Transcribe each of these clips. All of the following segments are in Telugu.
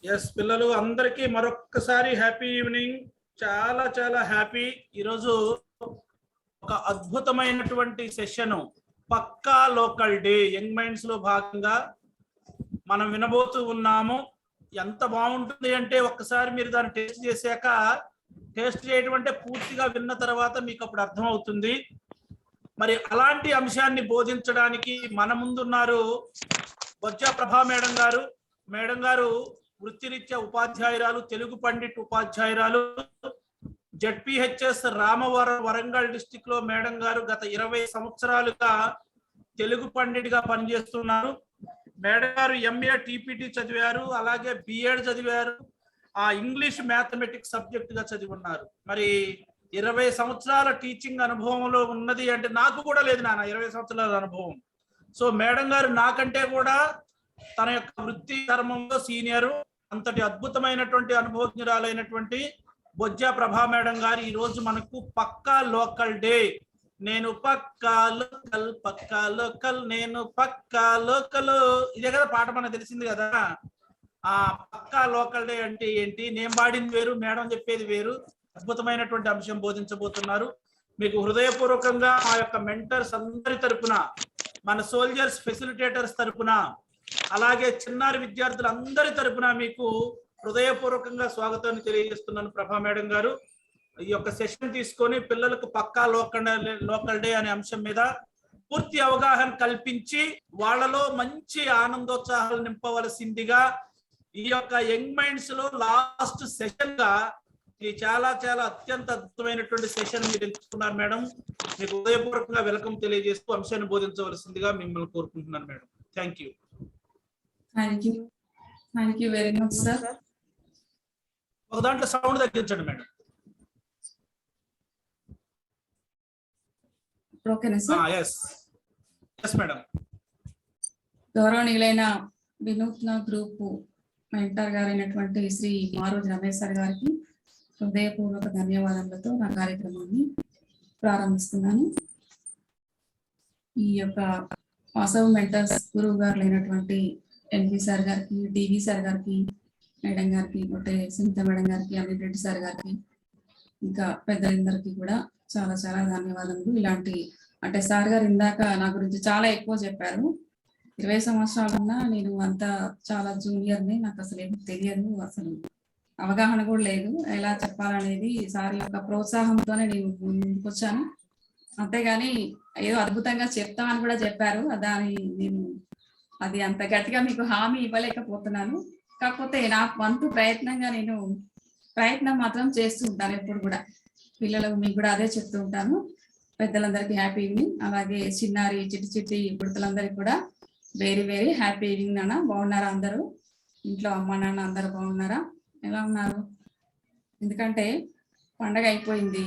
ఎస్ పిల్లలు అందరికీ మరొక్కసారి హ్యాపీ ఈవినింగ్. చాలా చాలా హ్యాపీ. ఈరోజు ఒక అద్భుతమైనటువంటి సెషన్ పక్కా లోకల్ డే యంగ్ మైండ్స్ లో భాగంగా మనం వినబోతూ ఉన్నాము. ఎంత బాగుంటుంది అంటే ఒక్కసారి మీరు దాన్ని టేస్ట్ చేశాక, టేస్ట్ చేయడం అంటే పూర్తిగా విన్న తర్వాత మీకు అప్పుడు అర్థమవుతుంది. మరి అలాంటి అంశాన్ని బోధించడానికి మన ముందున్నారు బొజ్జా ప్రభా మేడం గారు. మేడం గారు వృత్తిరీత్యా ఉపాధ్యాయురాలు, తెలుగు పండిట్ ఉపాధ్యాయురాలు. జెడ్పీహెచ్ఎస్ రామవరం వరంగల్ డిస్టిక్ లో మేడం గారు గత 20 సంవత్సరాలుగా తెలుగు పండిట్ గా పనిచేస్తున్నారు. మేడం గారు ఎంఏ టీపీటీ చదివారు, అలాగే బిఎడ్ చదివారు. ఆ ఇంగ్లీష్ మ్యాథమెటిక్స్ సబ్జెక్ట్ గా చదివి ఉన్నారు. మరి 20 సంవత్సరాల టీచింగ్ అనుభవంలో ఉన్నది అంటే నాకు కూడా లేదు నాన్న 20 సంవత్సరాల అనుభవం. సో మేడం గారు నాకంటే కూడా తన యొక్క వృత్తి ధర్మంలో సీనియరు. అంతటి అద్భుతమైనటువంటి అనుభవజ్ఞురాలైనటువంటి బొజ్జా ప్రభా మేడం గారు ఈ రోజు మనకు పక్కా లోకల్ డే, నేను పక్కా లోకల్, పక్కా లోకల్, నేను పక్కా లోకల్, ఇదే కదా పాట మనకు తెలిసింది కదా. ఆ పక్కా లోకల్ డే అంటే ఏంటి, నేను పాడింది వేరు, మేడం చెప్పేది వేరు. అద్భుతమైనటువంటి అంశం బోధించబోతున్నారు. మీకు హృదయపూర్వకంగా ఆ యొక్క మెంటర్స్ అందరి తరపున, మన సోల్జర్స్ ఫెసిలిటేటర్స్ తరపున, అలాగే చిన్నారి విద్యార్థులందరి తరపున మీకు హృదయపూర్వకంగా స్వాగతాన్ని తెలియజేస్తున్నాను ప్రభా మేడం గారు. ఈ యొక్క సెషన్ తీసుకొని పిల్లలకు పక్కా లోకల్ డే అనే అంశం మీద పూర్తి అవగాహన కల్పించి వాళ్ళలో మంచి ఆనందోత్సాహాలు నింపవలసిందిగా ఈ యొక్క యంగ్ మైండ్స్ లో లాస్ట్ సెషన్ గా ఇది చాలా చాలా అత్యంత అద్భుతమైనటువంటి సెషన్ మీరు ఎంచుకున్నారు మేడం. మీకు హృదయపూర్వకంగా వెల్కమ్ తెలియజేస్తూ అంశాన్ని బోధించవలసిందిగా మిమ్మల్ని కోరుకుంటున్నాను madam. Thank you. Thank you very much sir. ఒక దాంట్లో సౌండ్ తగ్గించండి మేడం. ఓకేనా సార్? yes madam. గౌరవనీయులైన వినూత్న గ్రూప్ మెంటర్ గారైనటువంటి శ్రీ మారోజు రమేష్ సార్ గారికి హృదయపూర్వక ధన్యవాదాలతో నా కార్యక్రమాన్ని ప్రారంభిస్తున్నాను. ఈ యొక్క వాసవ్ మెంటర్స్ గురువు గారు అయినటువంటి ఎన్పి సార్ గారికి, డివి సార్ గారికి, మేడం గారికి, కొట్టే సునీత మేడం గారికి, అమిత్ రెడ్డి సార్ గారికి, ఇంకా పెద్దలందరికీ కూడా చాలా చాలా ధన్యవాదములు. ఇలాంటి అంటే సార్ గారు ఇందాక నా గురించి చాలా ఎక్కువ చెప్పారు. 20 సంవత్సరాలున్నా నేను అంతా చాలా జూనియర్ని, నాకు అసలు ఏమి తెలియదు, అసలు అవగాహన కూడా లేదు ఎలా చెప్పాలనేది. సార్ యొక్క ప్రోత్సాహంతోనే నేను ముందుకు వచ్చాను. అంతేగాని ఏదో అద్భుతంగా చెప్తామని కూడా చెప్పారు, దాని నేను అది అంత గట్టిగా మీకు హామీ ఇవ్వలేకపోతున్నాను. కాకపోతే నా వంతు ప్రయత్నంగా నేను ప్రయత్నం మాత్రం చేస్తూ ఉంటాను ఎప్పుడు కూడా. పిల్లలకు మీకు కూడా అదే చెప్తూ ఉంటాను. పెద్దలందరికీ హ్యాపీ ఈవినింగ్, అలాగే చిన్నారి చిట్టి చిట్టి బుడతలందరికీ కూడా వెరీ వెరీ హ్యాపీ ఈవినింగ్. నాన్న బాగున్నారా అందరూ? ఇంట్లో అమ్మ నాన్న అందరూ బాగున్నారా? ఎలా ఉన్నారు? ఎందుకంటే పండగ అయిపోయింది,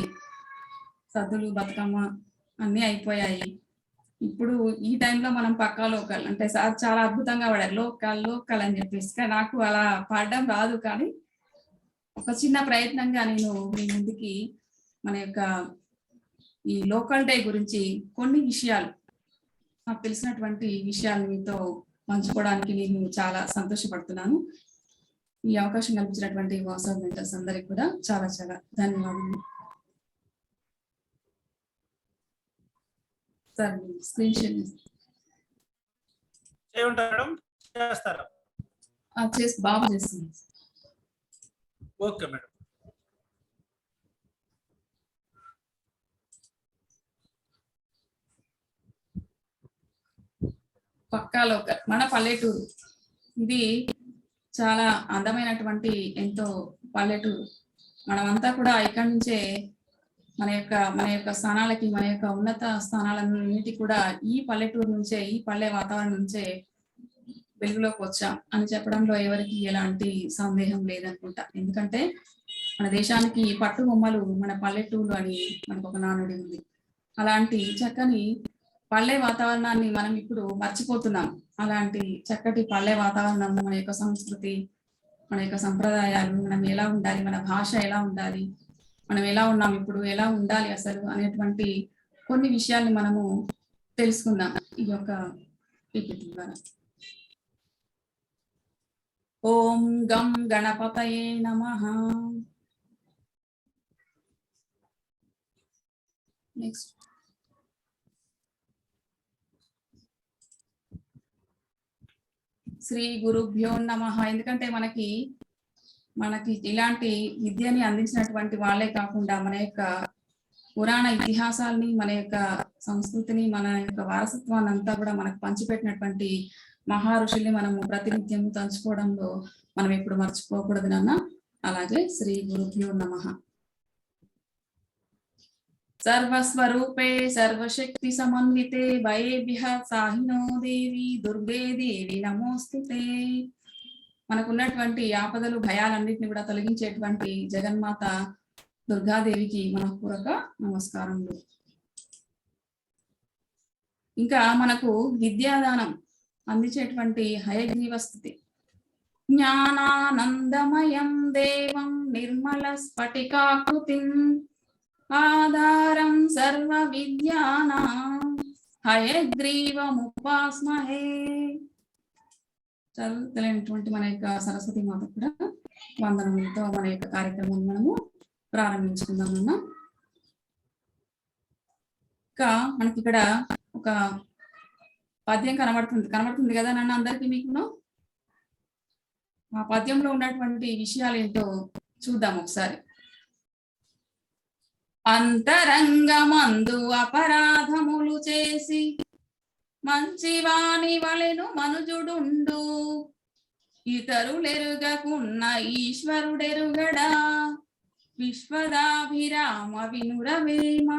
సద్దులు బతుకమ్మ అన్నీ అయిపోయాయి. ఇప్పుడు ఈ టైంలో మనం పక్కా లోకల్ అంటే సార్ చాలా అద్భుతంగా పడారు, లోకల్ లోకల్ అని చెప్పేసి. నాకు అలా పాడడం రాదు, కానీ ఒక చిన్న ప్రయత్నంగా నేను మీ ముందుకి మన యొక్క ఈ లోకల్ డే గురించి కొన్ని విషయాలు, నాకు తెలిసినటువంటి విషయాలు మీతో పంచుకోవడానికి నేను చాలా సంతోషపడుతున్నాను. ఈ అవకాశం కల్పించినటువంటి వాసవ్ మెంటర్స్ అందరికి కూడా చాలా చాలా ధన్యవాదాలు సార్. స్క్రీన్ షేర్ చేస్తారా? బాగా చేస్తుంది. Okay madam. పక్కా లోకల్ మన పల్లెటూరు, ఇది చాలా అందమైనటువంటి ఎంతో పల్లెటూరు. మనమంతా కూడా ఇక్కడి నుంచే మన యొక్క స్థానాలకి, మన యొక్క ఉన్నత స్థానాలన్నిటి కూడా ఈ పల్లెటూరు నుంచే, ఈ పల్లె వాతావరణం నుంచే వెలుగులోకి వచ్చాం అని చెప్పడంలో ఎవరికి ఎలాంటి సందేహం లేదనుకుంటా. ఎందుకంటే మన దేశానికి పట్టు బొమ్మలు మన పల్లెటూరు అని మనకు ఒక నానుడి ఉంది. అలాంటి చక్కని పల్లె వాతావరణాన్ని మనం ఇప్పుడు మర్చిపోతున్నాం. అలాంటి చక్కటి పల్లె వాతావరణం, మన యొక్క సంస్కృతి, మన యొక్క సంప్రదాయాలు, మనం ఎలా ఉండాలి, మన భాష ఎలా ఉండాలి, మనం ఎలా ఉన్నాం, ఇప్పుడు ఎలా ఉండాలి అసలు అనేటువంటి కొన్ని విషయాల్ని మనము తెలుసుకుందాం ఈ యొక్క పీపీటీ ద్వారా. ఓం గం గణపతయే నమః. నెక్స్ట్ శ్రీ గురుభ్యో నమః. ఎందుకంటే మనకి ఇలాంటి విద్యని అందించినటువంటి వాళ్ళే కాకుండా మన యొక్క పురాణ ఇతిహాసాలని, మన యొక్క సంస్కృతిని, మన యొక్క వారసత్వాన్ని అంతా కూడా మనకు పంచిపెట్టినటువంటి మహా ఋషుల్ని మనము ప్రతినిత్యం తలుచుకోవడంలో మనం ఎప్పుడు మర్చిపోకూడదు నాన్న. అలాగే శ్రీ గురుభ్యో నమః. సర్వస్వరూపే సర్వశక్తి సమన్వితే భయేభ్యః సాహినో దేవి దుర్గే దేవి నమోస్తుతే. మనకున్నటువంటి ఆపదలు భయాలన్నింటినీ కూడా తొలగించేటువంటి జగన్మాత దుర్గాదేవికి మనపూర్వక నమస్కారములు. ఇంకా మనకు విద్యాదానం అందించేటువంటి హయగ్రీవ స్తుతి. జ్ఞానానందమయం దేవం నిర్మల స్ఫటికాకృతిం ఆధారం సర్వ విద్యానాం హయగ్రీవముపాస్మహే. చదువుతలేనటువంటి మన యొక్క సరస్వతి మాత కూడా వందనములతో మన యొక్క కార్యక్రమాన్ని మనము ప్రారంభించుకుందాం అన్న. ఇంకా మనకి ఇక్కడ ఒక పద్యం కనబడుతుంది కదా నాన్న అందరికి మీకు. ఆ పద్యంలో ఉన్నటువంటి విషయాలు ఏంటో చూద్దాం ఒకసారి. అంతరంగమందు అపరాధములు చేసి మంచివాని వలెను మనుజుడుండు ఇతరులెరుగకున్న ఈశ్వరుడెరుగడా విశ్వదాభిరామ వినురవేమ.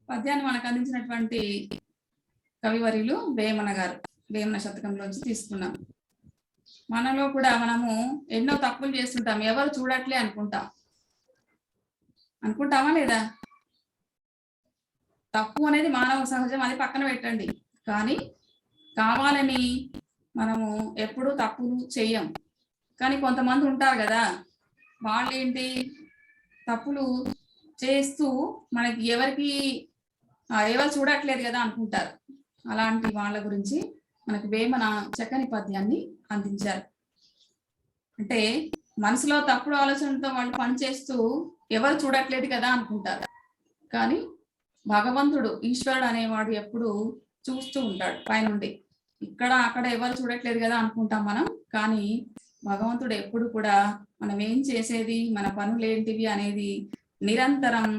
పద్యాన్ని మనకు అందించినటువంటి కవివర్యులు వేమన గారు. వేమన శతకంలోంచి తీసుకున్నాం. మనలో కూడా మనము ఎన్నో తప్పులు చేస్తుంటాం, ఎవరు చూడట్లే అనుకుంటామా లేదా? తప్పు అనేది మానవ సహజం, అది పక్కన పెట్టండి. కానీ కావాలని మనము ఎప్పుడూ తప్పులు చెయ్యం. కానీ కొంతమంది ఉంటారు కదా, వాళ్ళు ఏంటి తప్పులు చేస్తూ మనకి ఎవరు చూడట్లేదు కదా అనుకుంటారు. అలాంటి వాళ్ళ గురించి మనకి వేమన చక్కని పద్యాన్ని అందించారు. అంటే మనసులో తప్పుడు ఆలోచనలతో వాళ్ళు పనిచేస్తూ ఎవరు చూడట్లేదు కదా అనుకుంటారు. కానీ భగవంతుడు, ఈశ్వరుడు అనేవాడు ఎప్పుడు చూస్తూ ఉంటాడు పైనుండి. ఇక్కడ అక్కడ ఎవరు చూడట్లేదు కదా అనుకుంటాం మనం. కానీ భగవంతుడు ఎప్పుడు కూడా మనం ఏం చేసేది, మన పనులు ఏంటివి అనేది నిరంతరం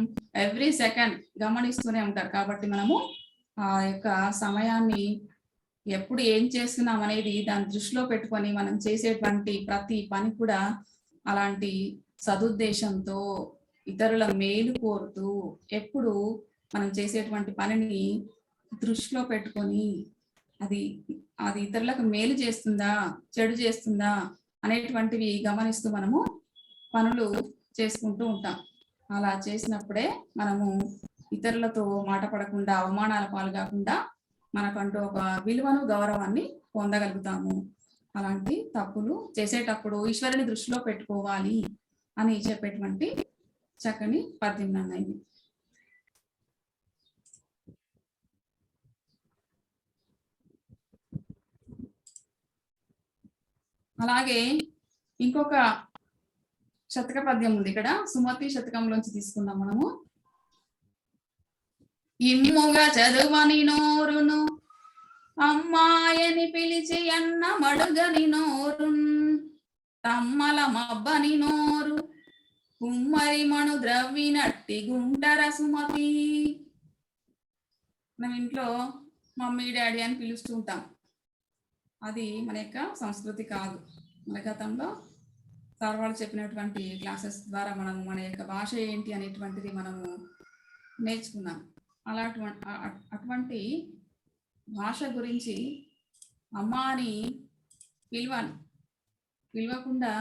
ఎవ్రీ సెకండ్ గమనిస్తూనే ఉంటారు. కాబట్టి మనము ఆ యొక్క సమయాన్ని ఎప్పుడు ఏం చేస్తున్నాం అనేది దాన్ని దృష్టిలో పెట్టుకొని మనం చేసేటువంటి ప్రతి పని కూడా అలాంటి సదుద్దేశంతో ఇతరుల మేలు కోరుతూ ఎప్పుడు మనం చేసేటువంటి పనిని దృష్టిలో పెట్టుకొని అది ఇతరులకు మేలు చేస్తుందా చెడు చేస్తుందా అనేటువంటివి గమనిస్తూ మనము పనులు చేసుకుంటూ ఉంటాం. అలా చేసినప్పుడే మనము ఇతరులతో మాట పడకుండా, అవమానాల పాలు కాకుండా మనకంటూ ఒక విలువను, గౌరవాన్ని పొందగలుగుతాము. అలాంటి తప్పులు చేసేటప్పుడు ఈశ్వరుని దృష్టిలో పెట్టుకోవాలి అని చెప్పేటువంటి చక్కని పద్యం అన్నది. అలాగే ఇంకొక శతక పద్యం ఉంది ఇక్కడ, సుమతి శతకంలోంచి తీసుకుందాం మనము. ఇమ్ముగా చదువని నోరును అమ్మాయని పిలిచి అన్న మడుగని నోరున్ తమ్మల మబ్బని నోరు కుమ్మరి మణు ద్రవ్వినట్టి గుంటర సుమతి. మనం ఇంట్లో మమ్మీ డాడీ అని పిలుస్తూ ఉంటాం. అది మన యొక్క సంస్కృతి కాదు. మన గతంలో సార్ వాళ్ళు చెప్పినటువంటి క్లాసెస్ ద్వారా మనము మన యొక్క భాష ఏంటి అనేటువంటిది మనము నేర్చుకున్నాం. అటువంటి భాష గురించి అమ్మ అని పిలవకుండా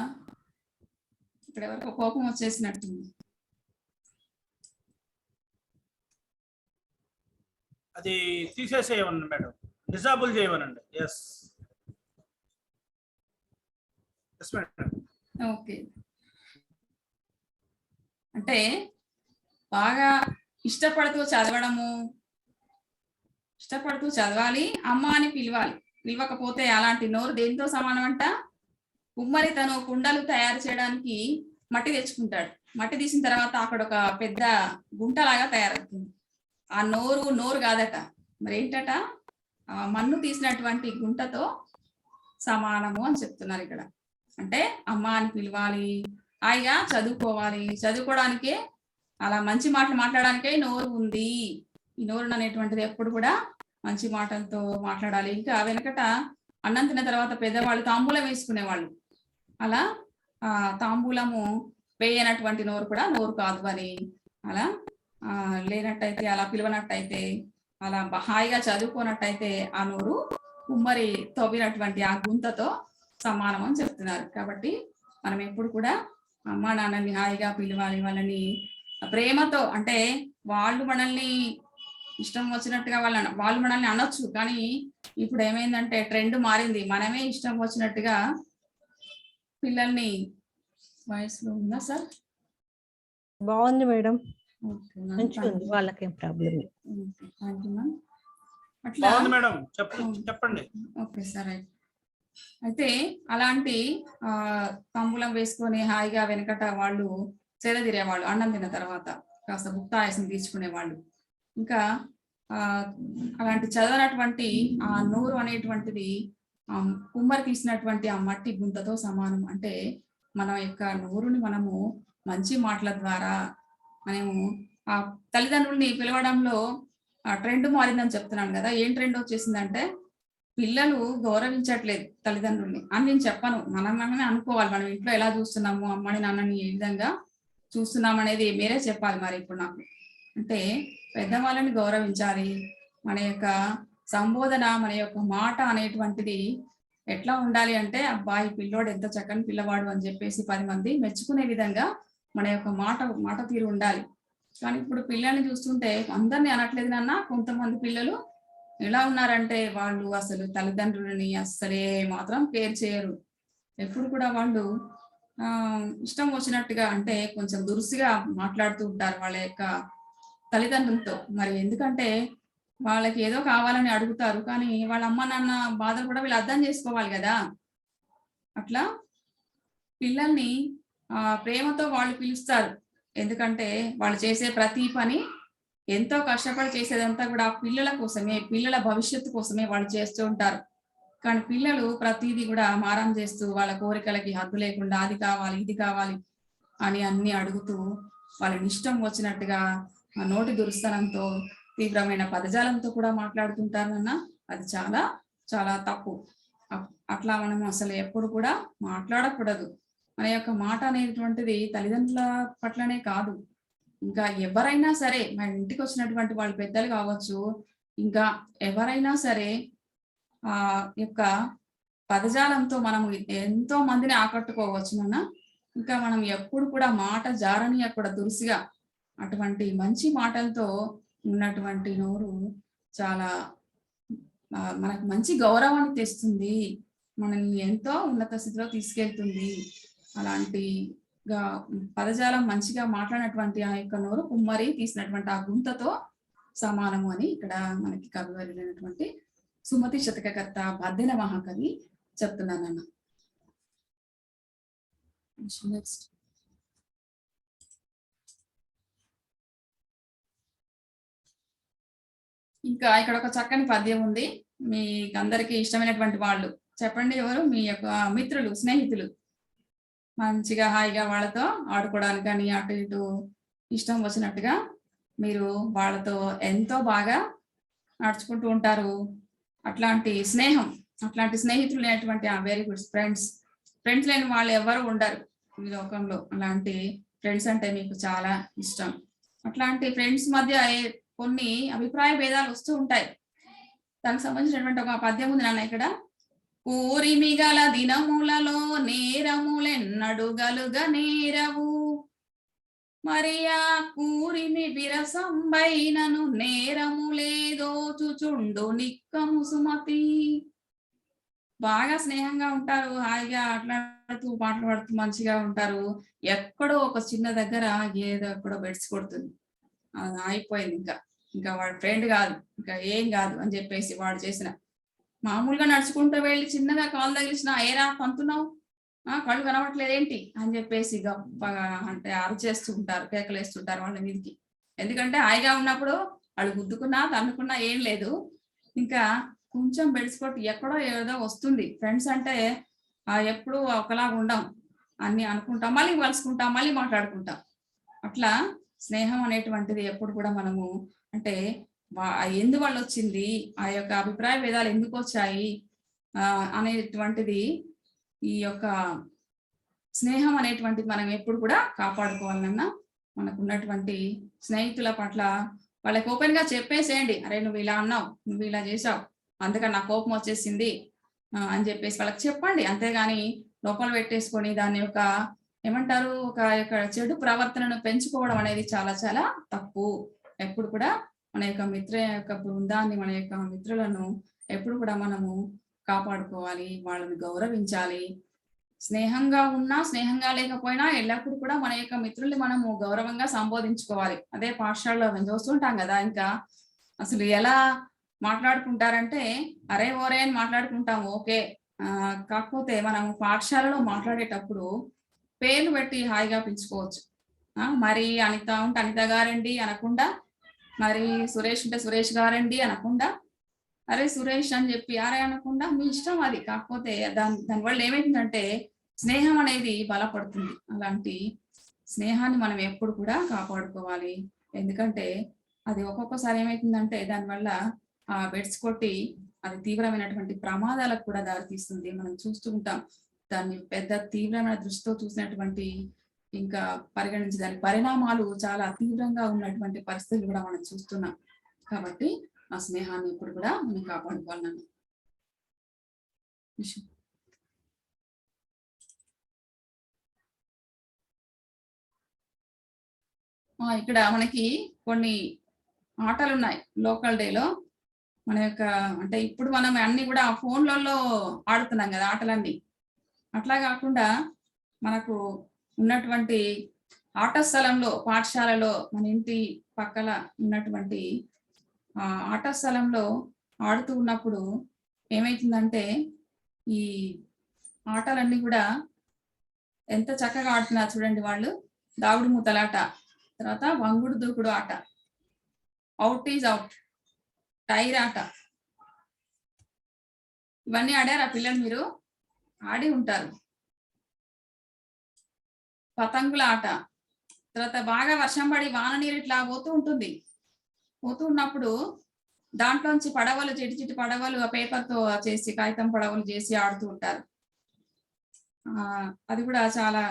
ఇక్కడ వరకు కోపం వచ్చేసినట్టుంది. అది తీసేసేయమనండి మేడం, డిజాబుల్ చేయమనండి. Yes madam. ఓకే, అంటే బాగా ఇష్టపడుతూ చదవాలి, అమ్మ అని పిలవాలి. నివ్వకపోతే అలాంటి నోరు దేంతో సమానం అంట? కుమ్మరి తను కుండలు తయారు చేయడానికి మట్టి తెచ్చుకుంటాడు. మట్టి తీసిన తర్వాత అక్కడ ఒక పెద్ద గుంటలాగా తయారవుతుంది. ఆ నోరు కాదట, మరి ఏంటట? ఆ మన్ను తీసినటువంటి గుంటతో సమానము అని చెప్తున్నారు ఇక్కడ. అంటే అమ్మ అని పిలవాలి, హాయిగా చదువుకోవాలి, చదువుకోవడానికే అలా మంచి మాటలు మాట్లాడడానికే నోరు ఉంది. ఈ నోరు అనేటువంటిది ఎప్పుడు కూడా మంచి మాటలతో మాట్లాడాలి. ఇంకా వెనకట అన్నం తిన్న తర్వాత పెద్దవాళ్ళు తాంబూలం వేసుకునేవాళ్ళు. అలా తాంబూలము వేయనటువంటి నోరు కూడా నోరు కాదు అని, అలా లేనట్టయితే, అలా పిలవనట్టయితే, అలా హాయిగా చదువుకోనట్టయితే ఆ నోరు కుమ్మరి తవ్వినటువంటి ఆ గుంతతో సమానం అని చెప్తున్నారు. కాబట్టి మనం ఎప్పుడు కూడా అమ్మా నాన్నని హాయిగా పిలవాలి, వాళ్ళని ప్రేమతో. అంటే వాళ్ళు మనల్ని ఇష్టం వచ్చినట్టుగా వాళ్ళు మనల్ని అనొచ్చు, కానీ ఇప్పుడు ఏమైందంటే ట్రెండ్ మారింది. మనమే ఇష్టం వచ్చినట్టుగా పిల్లల్ని. వయసులో ఉందా సార్? బాగుంది మేడం, ఓకే మంచిగా ఉంది, వాళ్ళకేం ప్రాబ్లం లేదు. అట్లా మేడం చెప్పండి. Okay sir. అయితే అలాంటి తాంబూలం వేసుకొని హాయిగా వెనకట వాళ్ళు సేదతీరేవాళ్ళు. అన్నం తిన్న తర్వాత కాస్త భుక్తాయాసం తీర్చుకునేవాళ్ళు. ఇంకా అలాంటి చదవనటువంటి ఆ నోరు అనేటువంటిది కుమ్మరి తీసినటువంటి ఆ మట్టి గుంతతో సమానం. అంటే మన యొక్క నోరుని మనము మంచి మాటల ద్వారా మనము ఆ తల్లిదండ్రుల్ని పిలవడంలో ట్రెండ్ మారిందని చెప్తున్నాను కదా. ఏం ట్రెండ్ వచ్చేసిందంటే పిల్లలు గౌరవించట్లేదు తల్లిదండ్రుల్ని అని నేను చెప్పను. మనమే అనుకోవాలి, మనం ఇంట్లో ఎలా చూస్తున్నాము, అమ్మని నాన్నని ఏ విధంగా చూస్తున్నాం అనేది మీరే చెప్పాలి. మరి ఇప్పుడు నాకు అంటే పెద్దవాళ్ళని గౌరవించాలి. మన యొక్క సంబోధన, మన యొక్క మాట అనేటువంటిది ఎట్లా ఉండాలి అంటే, అబ్బాయి పిల్లోడు ఎంత చక్కని పిల్లవాడు అని చెప్పేసి 10 మంది మెచ్చుకునే విధంగా మన యొక్క మాట తీరు ఉండాలి. కానీ ఇప్పుడు పిల్లల్ని చూస్తుంటే అందరినీ అనట్లేదు నాన్న, కొంతమంది పిల్లలు ఎలా ఉన్నారంటే వాళ్ళు అసలు తల్లిదండ్రులని అస్సలే మాత్రం కేర్ చేయరు. ఎప్పుడు కూడా వాళ్ళు ఇష్టం వచ్చినట్టుగా, అంటే కొంచెం దురుసుగా మాట్లాడుతూ ఉంటారు వాళ్ళ యొక్క తల్లిదండ్రులతో. మరి ఎందుకంటే వాళ్ళకి ఏదో కావాలని అడుగుతారు, కానీ వాళ్ళ అమ్మ నాన్న బాధలు కూడా వీళ్ళు అర్థం చేసుకోవాలి కదా. అట్లా పిల్లల్ని ప్రేమతో వాళ్ళు పిలుస్తారు. ఎందుకంటే వాళ్ళు చేసే ప్రతి పని ఎంతో కష్టపడి చేసేదంతా కూడా పిల్లల కోసమే, పిల్లల భవిష్యత్తు కోసమే వాళ్ళు చేస్తూ ఉంటారు. కానీ పిల్లలు ప్రతిదీ కూడా మారం చేస్తూ వాళ్ళ కోరికలకి హద్దు లేకుండా అది కావాలి ఇది కావాలి అని అన్ని అడుగుతూ వాళ్ళని ఇష్టం వచ్చినట్టుగా నోటి దురుస్తనంతో తీవ్రమైన పదజాలంతో కూడా మాట్లాడుతుంటారన్న, అది చాలా చాలా తప్పు. అట్లా మనం అసలు ఎప్పుడు కూడా మాట్లాడకూడదు. మన యొక్క మాట అనేటువంటిది తల్లిదండ్రుల పట్లనే కాదు, ఇంకా ఎవరైనా సరే, మన ఇంటికి వచ్చినటువంటి వాళ్ళు పెద్దలు కావచ్చు, ఇంకా ఎవరైనా సరే ఆ యొక్క పదజాలంతో మనం ఎంతో మందిని ఆకట్టుకోవచ్చు. ఇంకా మనం ఎప్పుడు కూడా మాట జారనీయకూడ దురుసుగా. అటువంటి మంచి మాటలతో ఉన్నటువంటి నోరు చాలా మనకు మంచి గౌరవాన్ని తెస్తుంది, మనల్ని ఎంతో ఉన్నత స్థితిలో తీసుకెళ్తుంది. అలాంటిగా పదజాలం మంచిగా మాట్లాడినటువంటి ఆ యొక్క నోరు కుమ్మరి తీసినటువంటి ఆ గుంతతో సమానము అని ఇక్కడ మనకి కవివరైనటువంటి సుమతి శతకకర్త బద్దెన మహాకవి చెప్తున్నానన్న. నెక్స్ట్ ఇంకా ఇక్కడ ఒక చక్కని పద్యం ఉంది. మీ అందరికీ ఇష్టమైనటువంటి వాళ్ళు చెప్పండి, ఎవరు మీ యొక్క మిత్రులు, స్నేహితులు, మంచిగా హాయిగా వాళ్ళతో ఆడుకోవడానికి కానీ అటు ఇటు ఇష్టం వచ్చినట్టుగా మీరు వాళ్ళతో ఎంతో బాగా నడుచుకుంటూ ఉంటారు. అట్లాంటి స్నేహం, అట్లాంటి స్నేహితులు లేనటువంటి వెరీ గుడ్ ఫ్రెండ్స్ లేని వాళ్ళు ఎవరు ఉండరు ఈ లోకంలో. అలాంటి ఫ్రెండ్స్ అంటే మీకు చాలా ఇష్టం. అట్లాంటి ఫ్రెండ్స్ మధ్య కొన్ని అభిప్రాయ భేదాలు వస్తూ ఉంటాయి. దానికి సంబంధించినటువంటి ఒక పద్యం ఉంది నాన్న ఇక్కడ. ఊరిమిగల దినములలో నేరములెన్నడుగలుగ నేరవు, మరి ఆ కూరిమి విరసంబైనను నేరములేదోచుచుండు నిక్కము సుమతి. బాగా స్నేహంగా ఉంటారు, హాయిగా ఆటలాడుతూ పాటలు పాడుతూ మంచిగా ఉంటారు. ఎక్కడో ఒక చిన్న దగ్గర ఏదో ఎక్కడో బెడ్స్ కొడుతుంది, అది అయిపోయింది. ఇంకా వాడు ఫ్రెండ్ కాదు, ఇంకా ఏం కాదు అని చెప్పేసి వాడు చేసిన మామూలుగా నడుచుకుంటూ వెళ్ళి చిన్నగా కాలు తగిలిసిన ఏరా పంతున్నావు, కళ్ళు కనబడట్లేదు ఏంటి అని చెప్పేసి గొప్పగా అంటే అరిచేస్తూ ఉంటారు, కేకలు వేస్తుంటారు వాళ్ళ మీదకి. ఎందుకంటే హాయిగా ఉన్నప్పుడు వాళ్ళు గుద్దుకున్నా తన్నుకున్నా ఏం లేదు. ఇంకా కొంచెం బెడిసికొట్టి ఎక్కడో ఏదో వస్తుంది. ఫ్రెండ్స్ అంటే ఎప్పుడు ఒకలాగా ఉండం, అన్ని అనుకుంటాం, మళ్ళీ కలుసుకుంటాం, మళ్ళీ మాట్లాడుకుంటాం. అట్లా స్నేహం అనేటువంటిది ఎప్పుడు కూడా మనము అంటే ఎందువల్ల వచ్చింది, ఆ యొక్క అభిప్రాయ భేదాలు ఎందుకు వచ్చాయి అనేటువంటిది, ఈ యొక్క స్నేహం అనేటువంటిది మనం ఎప్పుడు కూడా కాపాడుకోవాలన్నా మనకు ఉన్నటువంటి స్నేహితుల పట్ల వాళ్ళకి ఓపెన్ గా చెప్పేసేయండి. అరే నువ్వు ఇలా అన్నావు, నువ్వు ఇలా చేసావు, అందుకని నా కోపం వచ్చేసింది అని చెప్పేసి వాళ్ళకి చెప్పండి. అంతేగాని లోపల పెట్టేసుకొని దాని యొక్క ఏమంటారు ఒక యొక్క చెడు ప్రవర్తనను పెంచుకోవడం అనేది చాలా చాలా తప్పు. ఎప్పుడు కూడా మన యొక్క బృందాన్ని, మన యొక్క మిత్రులను ఎప్పుడు కూడా మనము కాపాడుకోవాలి, వాళ్ళని గౌరవించాలి. స్నేహంగా ఉన్నా స్నేహంగా లేకపోయినా ఎల్లప్పుడూ కూడా మన యొక్క మిత్రుల్ని మనము గౌరవంగా సంబోధించుకోవాలి. అదే పాఠశాలలో మేము చూస్తుంటాం కదా, ఇంకా అసలు ఎలా మాట్లాడుకుంటారంటే అరే ఓరే అని మాట్లాడుకుంటాం, ఓకే. కాకపోతే మనం పాఠశాలలో మాట్లాడేటప్పుడు పేర్లు పెట్టి హాయిగా పిలుచుకోవచ్చు. మరి అనిత ఉంటే అనిత గారండి అనకుండా, మరి సురేష్ ఉంటే సురేష్ గారండి అనకుండా, అరే సురేష్ అని చెప్పి అరే అనకుండా మీ ఇష్టం అది. కాకపోతే దానివల్ల ఏమైతుందంటే స్నేహం అనేది బలపడుతుంది. అలాంటి స్నేహాన్ని మనం ఎప్పుడు కూడా కాపాడుకోవాలి. ఎందుకంటే అది ఒక్కొక్కసారి ఏమైతుందంటే దానివల్ల బెడ్స్ కొట్టి అది తీవ్రమైనటువంటి ప్రమాదాలకు కూడా దారితీస్తుంది. మనం చూస్తూ ఉంటాం. దాన్ని పెద్ద తీవ్రమైన దృష్టితో చూసినటువంటి ఇంకా పరిగణించి దాని పరిణామాలు చాలా తీవ్రంగా ఉన్నటువంటి పరిస్థితులు కూడా మనం చూస్తున్నాం. కాబట్టి ఆ స్నేహాన్ని ఇప్పుడు కూడా మనం కాపాడుకోవాలన్నాను. ఇక్కడ మనకి కొన్ని ఆటలు ఉన్నాయి లోకల్ డేలో. మన యొక్క అంటే ఇప్పుడు మనం అన్ని కూడా ఫోన్లలో ఆడుతున్నాం కదా ఆటలన్నీ. అట్లా కాకుండా మనకు ఉన్నటువంటి ఆట స్థలంలో, పాఠశాలలో, మన ఇంటి పక్కల ఉన్నటువంటి ఆట స్థలంలో ఆడుతూ ఉన్నప్పుడు ఏమైతుందంటే ఈ ఆటలన్నీ కూడా ఎంత చక్కగా ఆడుతున్నారు చూడండి వాళ్ళు. దాగుడు మూతలాట, తర్వాత వంగుడు దూకుడు ఆట, అవుట్ ఈజ్ అవుట్, టైర్ ఆట, ఇవన్నీ ఆడారా పిల్లలు? మీరు ఆడి ఉంటారు. పతంగుల ఆట, తర్వాత బాగా వర్షం పడి వాన నీరు ఇట్లా పోతూ ఉంటుంది. పోతూ ఉన్నప్పుడు దాంట్లోంచి పడవలు, చిటి చిటి పడవలు పేపర్తో చేసి, కాగితం పడవలు చేసి ఆడుతూ ఉంటారు. అది కూడా చాలా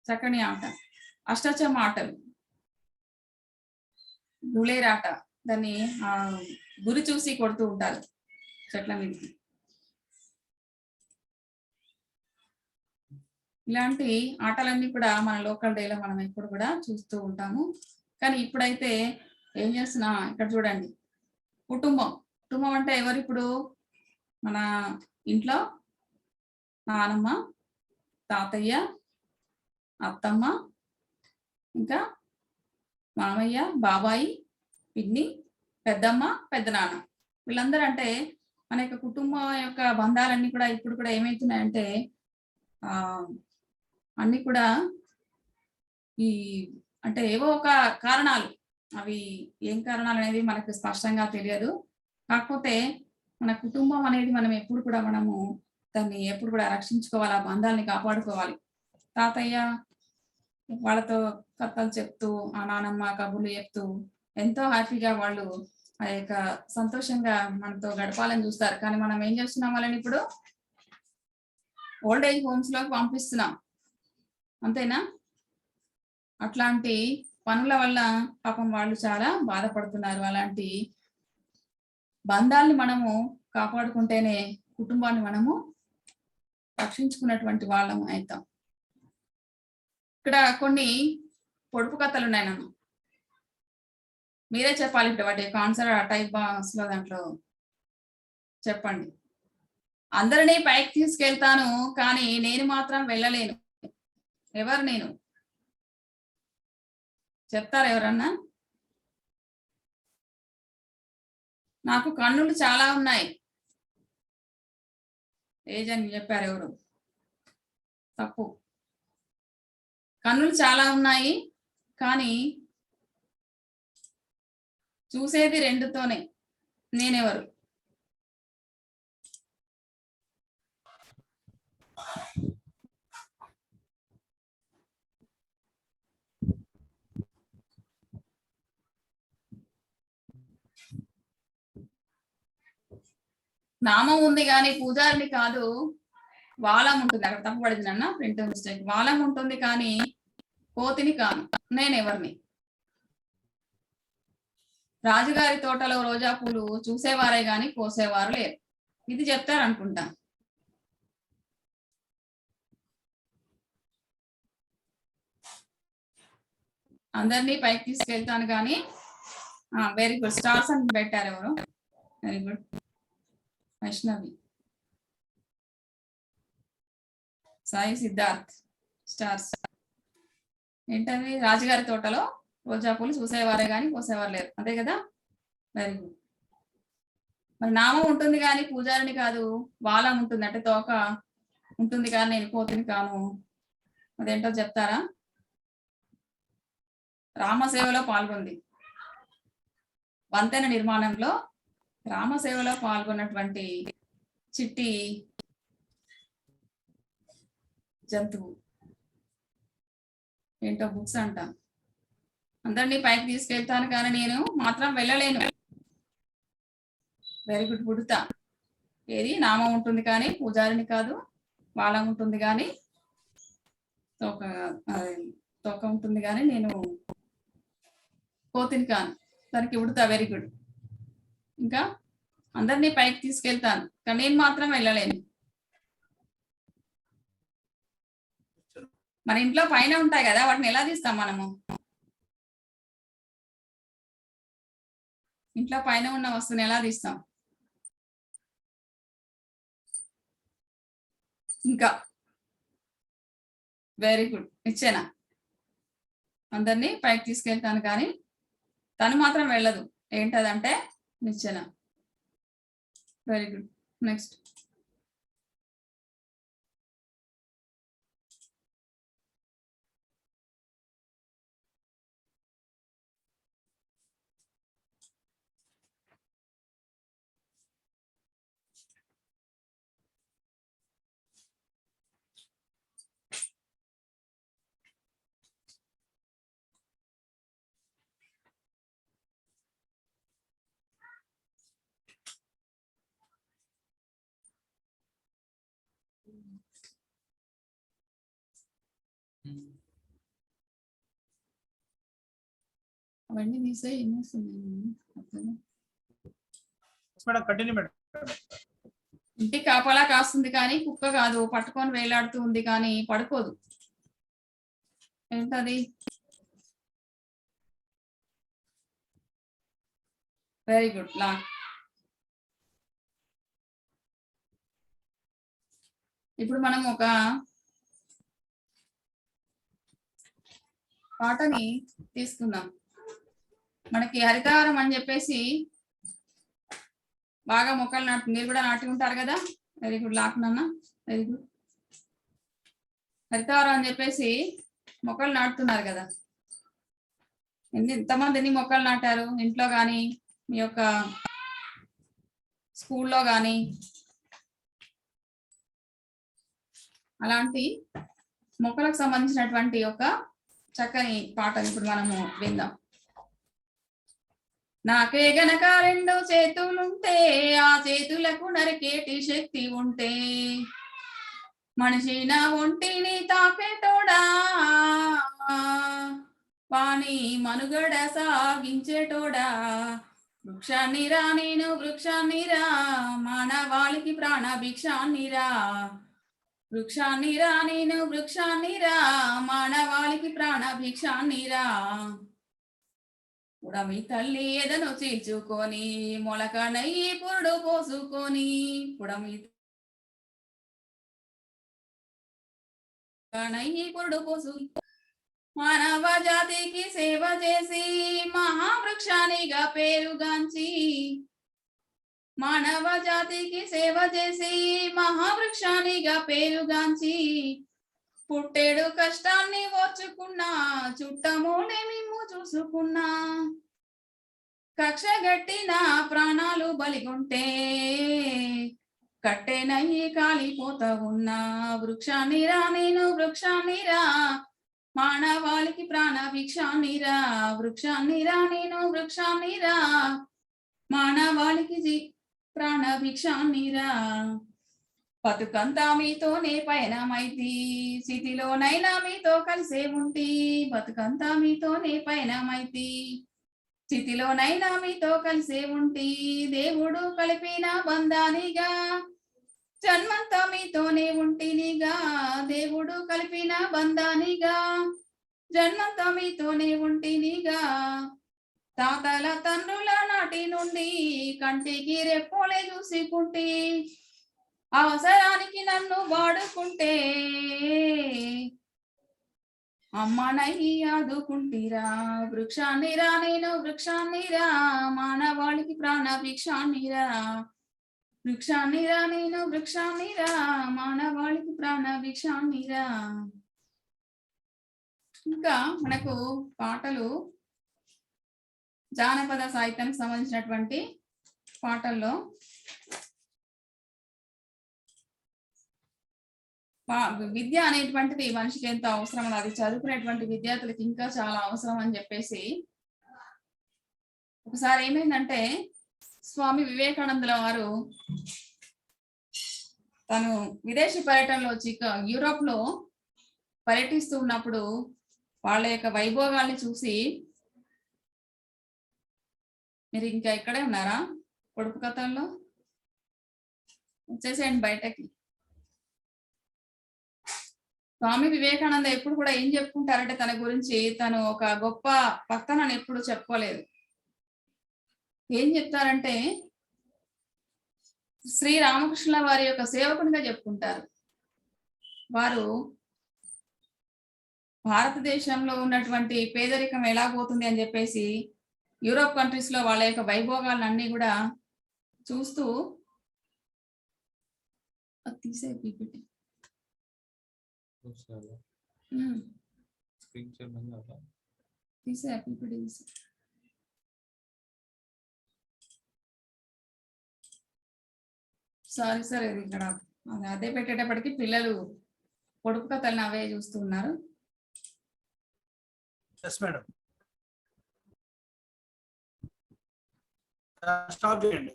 చక్కని ఆట. అష్టచమ్మ ఆటలు, గుళేరాట, దాన్ని గురి చూసి కొడుతూ ఉంటారు చెట్ల మీదకి. ఇలాంటి ఆటలన్నీ కూడా మన లోకల్ డేలో మనం ఎప్పుడు కూడా చూస్తూ ఉంటాము. కానీ ఇప్పుడైతే ఏం చేస్తున్నా, ఇక్కడ చూడండి, కుటుంబం. కుటుంబం అంటే ఎవరు? ఇప్పుడు మన ఇంట్లో నానమ్మ, తాతయ్య, అత్తమ్మ, ఇంకా మామయ్య, బాబాయి, పిన్ని, పెద్దమ్మ, పెద్దనాన్న, వీళ్ళందరూ అంటే మన యొక్క కుటుంబం యొక్క బంధాలన్నీ కూడా ఇప్పుడు కూడా ఏమవుతున్నాయంటే అన్ని కూడా ఈ అంటే ఏవో ఒక కారణాలు, అవి ఏం కారణాలు అనేది మనకు స్పష్టంగా తెలియదు. కాకపోతే మన కుటుంబం అనేది మనం ఎప్పుడు కూడా మనము దాన్ని ఎప్పుడు కూడా రక్షించుకోవాలి, ఆ బంధాలని కాపాడుకోవాలి. తాతయ్య వాళ్ళతో కథలు చెప్తూ, ఆ నానమ్మ కబుర్లు చెప్తూ ఎంతో హ్యాపీగా వాళ్ళు ఆ యొక్క సంతోషంగా మనతో గడపాలని చూస్తారు. కానీ మనం ఏం చేస్తున్నాం, వాళ్ళని ఇప్పుడు ఓల్డ్ ఏజ్ హోమ్స్ లోకి పంపిస్తున్నాం, అంతేనా? అట్లాంటి పనుల వల్ల పాపం వాళ్ళు చాలా బాధపడుతున్నారు. అలాంటి బంధాల్ని మనము కాపాడుకుంటేనే కుటుంబాన్ని మనము రక్షించుకున్నటువంటి వాళ్ళం అవుతాం. ఇక్కడ కొన్ని పొడుపు కథలు ఉన్నాయి నన్ను, మీరే చెప్పాలి. ఇప్పుడు వాటి ఆన్సర్ టైప్ బాక్స్ లో దాంట్లో చెప్పండి. అందరినీ పైకి తీసుకెళ్తాను కానీ నేను మాత్రం వెళ్ళలేను. ఎవరు నేను? చెప్తారా ఎవరన్నా? నాకు కన్నులు చాలా ఉన్నాయి ఏజ్ అని చెప్పారు ఎవరు? తప్పు. కన్నులు చాలా ఉన్నాయి కానీ చూసేది రెండుతోనే. నేనెవరు? నామం ఉంది కానీ పూజారిని కాదు. వాలం ఉంటుంది, అక్కడ తప్పు పడింది నాన్న, ప్రింట్ మిస్టేక్. వాలం ఉంటుంది కానీ కోతిని కాను. నేనెవరిని? రాజుగారి తోటలో రోజా పూలు చూసేవారే గాని కోసేవారు లేరు. ఇది చెప్తారు అనుకుంటా. అందరినీ పైకి తీసుకెళ్తాను కానీ వెరీ గుడ్. స్టార్స్ అని పెట్టారు ఎవరు? Very good. Vaishnavi, Sai Siddharth, stars. ఏంటది? రాజుగారి తోటలో రోజా పూలు చూసేవారే గాని కోసేవారు లేరు, అంతే కదా? Very good. మరి నామం ఉంటుంది కానీ పూజారిని కాదు, వాలం ఉంటుంది అంటే తోక ఉంటుంది కానీ నేను కోతిని కాను. అదేంటో చెప్తారా? రామసేవలో పాల్గొంది. వంతెన నిర్మాణంలో రామసేవలో పాల్గొన్నటువంటి చిట్టి జంతువు ఏంటో బుక్స్ అంట. అందరినీ పైకి తీసుకెళ్తాను కానీ నేను మాత్రం వెళ్ళలేను. Very good. పుడతా. ఏది? నామం ఉంటుంది కానీ పూజారిని కాదు, వాళ్ళం ఉంటుంది కానీ తోక ఉంటుంది కానీ నేను కోతిని కాను. తనకి ఉడతా. Very good. ఇంకా అందరినీ పైకి తీసుకెళ్తాను కానీ నేను మాత్రం వెళ్ళలేను. మన ఇంట్లో పైన ఉంటాయి కదా, వాటిని ఎలా తీస్తాం మనము? ఇంట్లో పైన ఉన్న వస్తువుని ఎలా తీస్తాం? ఇంకా వెరీ గుడ్. ఇచ్చేనా? అందరినీ పైకి తీసుకెళ్తాను కానీ తను మాత్రం వెళ్ళదు. ఏంటదంటే నిచ్చెన. Very good. నెక్స్ట్. అవన్నీ తీసే ఇంటి కాపలా కాస్తుంది కానీ కుక్క కాదు. పట్టుకొని వేలాడుతూ ఉంది కానీ పడుకోదు. ఏంటది? Very good. లా. ఇప్పుడు మనం ఒక పాటని తీసుకుందాం. మనకి హరితహారం అని చెప్పేసి బాగా మొక్కలు నాటు, మీరు కూడా నాటి ఉంటారు కదా. Very good. లాక్నన్నా. Very good. హరితహారం అని చెప్పేసి మొక్కలు నాటుతున్నారు కదా. ఎంతమంది ఎన్ని మొక్కలు నాటారు? ఇంట్లో కానీ మీ యొక్క స్కూల్లో కానీ. అలాంటి మొక్కలకు సంబంధించినటువంటి ఒక చక్కని పాటను ఇప్పుడు మనము విందాం. నాకే గనక 2 చేతులుంటే ఆ చేతులకు నరికేటి శక్తి ఉంటే మనిషి నా ఒంటిని తాకేటోడా వాణి మనుగడ సాగించేటోడా. వృక్షాన్నిరా నేను వృక్షాన్నిరా మానవాళికి ప్రాణ భిక్షాన్నిరా. వృక్షాన్నిరా నేను వృక్షాన్నిరా మానవాళికి ప్రాణ భిక్షాన్నిరా. ఉడమి తల్లి ఎదను చీల్చుకొని మొలకనయ్యి పురుడు పోసుకొని ఉడమి పురుడు పోసు మానవ జాతికి సేవ చేసి మహావృక్షానిగా పేరుగాంచి మానవ జాతికి సేవ చేసి మహావృక్షానిగా పేరుగాంచి పుట్టేడు కష్టాన్ని ఓర్చుకున్నా చుట్టమూలే మేము చూసుకున్నా కక్ష గట్టిన ప్రాణాలు బలిగొంటే కట్టెనయ్యి కాలిపోతా ఉన్నా వృక్షాన్నిరా నేను వృక్షాన్నిరా మానవాళికి ప్రాణ భిక్షాన్నిరా వృక్షాన్నిరా నేను వృక్షాన్నిరా మానవాళికి ప్రాణ భిక్షాన్నిరా బతుకంతా మీతోనే పయనమైతి స్థితిలోనైనా మీతో కలిసే ఉంటి బతుకంతా మీతోనే పయనమైతి స్థితిలోనైనా మీతో కలిసే ఉంటి దేవుడు కలిపిన బంధానిగా జన్మంతా మీతోనే ఉంటినిగా దేవుడు కలిపిన బంధానిగా జన్మంతా మీతోనే ఉంటినిగా తాతల తండ్రుల నాటి నుండి కంటికి రెప్పోలే చూసుకుంటే అవసరానికి నన్ను వాడుకుంటే అమ్మనయ్యి ఆదుకుంటీరా వృక్షాన్నిరా నేను వృక్షాన్నిరా మానవాళికి ప్రాణ భిక్షాన్నిరా వృక్షాన్నిరా నేను వృక్షాన్నిరా మానవాళికి ప్రాణ భిక్షాన్నిరా. ఇంకా మనకు పాటలు జానపద సాహిత్యానికి సంబంధించినటువంటి పాటల్లో విద్య అనేటువంటిది మనిషికి ఎంతో అవసరం, అది చదువుకునేటువంటి విద్యార్థులకి ఇంకా చాలా అవసరం అని చెప్పేసి ఒకసారి ఏమైందంటే స్వామి వివేకానందుల వారు తను విదేశీ పర్యటనలో యూరోప్ లో పర్యటిస్తూ ఉన్నప్పుడు వాళ్ళ యొక్క వైభోగాల్ని చూసి, మీరు ఇంకా ఇక్కడే ఉన్నారా పొడుపు కథల్లో, వచ్చేసేయండి బయటకి. స్వామి వివేకానంద ఎప్పుడు కూడా ఏం చెప్పుకుంటారంటే తన గురించి తను ఒక గొప్ప భక్తనని ఎప్పుడు చెప్పుకోలేదు. ఏం చెప్తారంటే శ్రీ రామకృష్ణుల వారి యొక్క సేవకునిగా చెప్పుకుంటారు. వారు భారతదేశంలో ఉన్నటువంటి పేదరికం ఎలా పోతుంది అని చెప్పేసి యూరోప్ కంట్రీస్ లో వాళ్ళ యొక్క వైభోగాలన్నీ కూడా చూస్తూ తీసే పీపీటీ తీసే పీపీటీ సారీ సార్, ఇది ఇక్కడ అదే పెట్టేటప్పటికి పిల్లలు పొడుపు కథలను అవే చూస్తున్నారు. ఎస్ మేడం, స్టాప్ చేయండి.